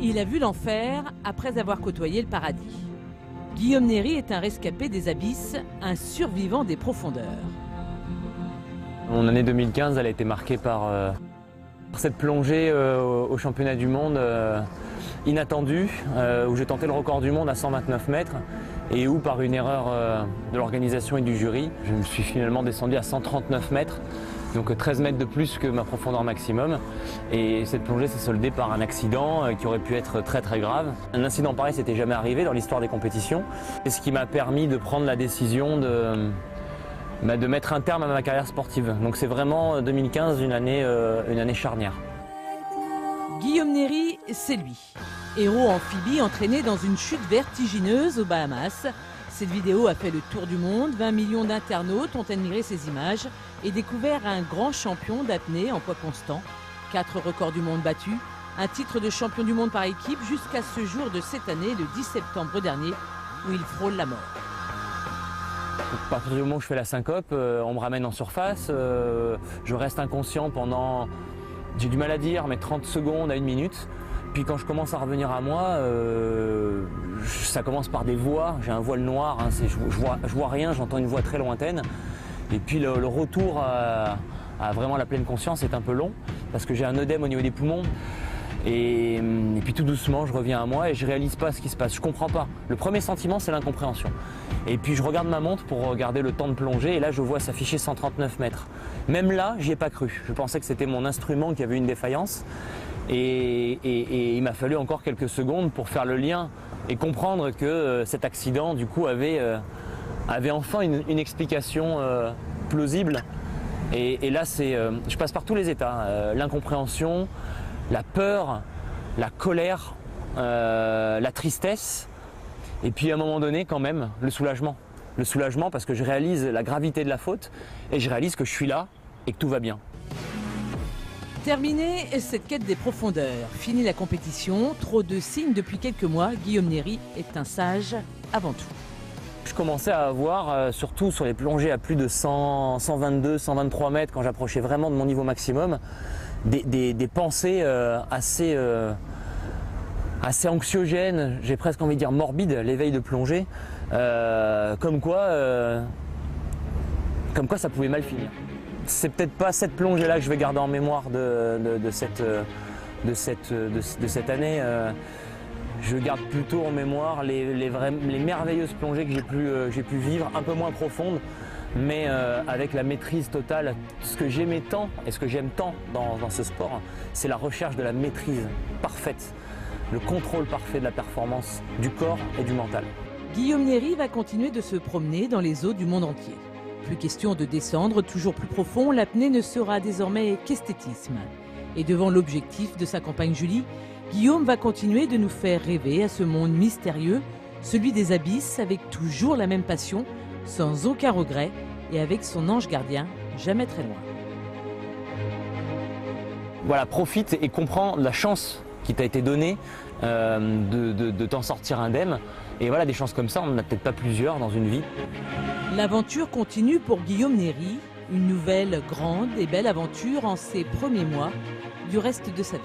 Il a vu l'enfer après avoir côtoyé le paradis. Guillaume Néry est un rescapé des abysses, un survivant des profondeurs. Mon année 2015, elle a été marquée par cette plongée au championnat du monde inattendue, où j'ai tenté le record du monde à 129 mètres et où, par une erreur de l'organisation et du jury, je me suis finalement descendu à 139 mètres, donc 13 mètres de plus que ma profondeur maximum. Et cette plongée s'est soldée par un accident qui aurait pu être très très grave. Un incident pareil s'était jamais arrivé dans l'histoire des compétitions. C'est ce qui m'a permis de prendre la décision de mettre un terme à ma carrière sportive. Donc c'est vraiment 2015 une année charnière. Guillaume Néry, c'est lui. Héros amphibie entraîné dans une chute vertigineuse aux Bahamas. Cette vidéo a fait le tour du monde. 20 millions d'internautes ont admiré ces images et découvert un grand champion d'apnée en poids constant. 4 records du monde battus, un titre de champion du monde par équipe jusqu'à ce jour de cette année, le 10 septembre dernier, où il frôle la mort. À partir du moment où je fais la syncope, on me ramène en surface, je reste inconscient pendant, j'ai du mal à dire, mais 30 secondes à 1 minute. Puis quand je commence à revenir à moi, ça commence par des voix, j'ai un voile noir, hein, je vois rien, j'entends une voix très lointaine. Et puis le retour à vraiment la pleine conscience est un peu long, parce que j'ai un œdème au niveau des poumons. Et puis tout doucement, je reviens à moi et je réalise pas ce qui se passe, je comprends pas. Le premier sentiment, c'est l'incompréhension. Et puis je regarde ma montre pour regarder le temps de plongée et là je vois s'afficher 139 mètres. Même là, j'y ai pas cru. Je pensais que c'était mon instrument qui avait une défaillance. Et il m'a fallu encore quelques secondes pour faire le lien et comprendre que cet accident, du coup, avait enfin une explication plausible. Et là, je passe par tous les états. L'incompréhension, la peur, la colère, la tristesse, et puis à un moment donné quand même le soulagement. Le soulagement parce que je réalise la gravité de la faute et je réalise que je suis là et que tout va bien. Terminée cette quête des profondeurs, fini la compétition, trop de signes depuis quelques mois, Guillaume Néry est un sage avant tout. Je commençais à avoir, surtout sur les plongées à plus de 100, 122, 123 mètres, quand j'approchais vraiment de mon niveau maximum, des pensées assez anxiogènes, j'ai presque envie de dire morbides, l'éveil de plongée, comme quoi ça pouvait mal finir. C'est peut-être pas cette plongée-là que je vais garder en mémoire de cette année. Je garde plutôt en mémoire les merveilleuses plongées que j'ai pu vivre, un peu moins profondes, mais avec la maîtrise totale. Ce que j'aimais tant et ce que j'aime tant dans ce sport, c'est la recherche de la maîtrise parfaite, le contrôle parfait de la performance du corps et du mental. Guillaume Néry va continuer de se promener dans les eaux du monde entier. Plus question de descendre toujours plus profond, l'apnée ne sera désormais qu'esthétisme. Et devant l'objectif de sa compagne Julie, Guillaume va continuer de nous faire rêver à ce monde mystérieux, celui des abysses, avec toujours la même passion, sans aucun regret et avec son ange gardien jamais très loin. Voilà, profite et comprends la chance qui t'a été donnée de t'en sortir indemne. Et voilà, des chances comme ça, on n'en a peut-être pas plusieurs dans une vie. L'aventure continue pour Guillaume Néry, une nouvelle grande et belle aventure en ses premiers mois du reste de sa vie.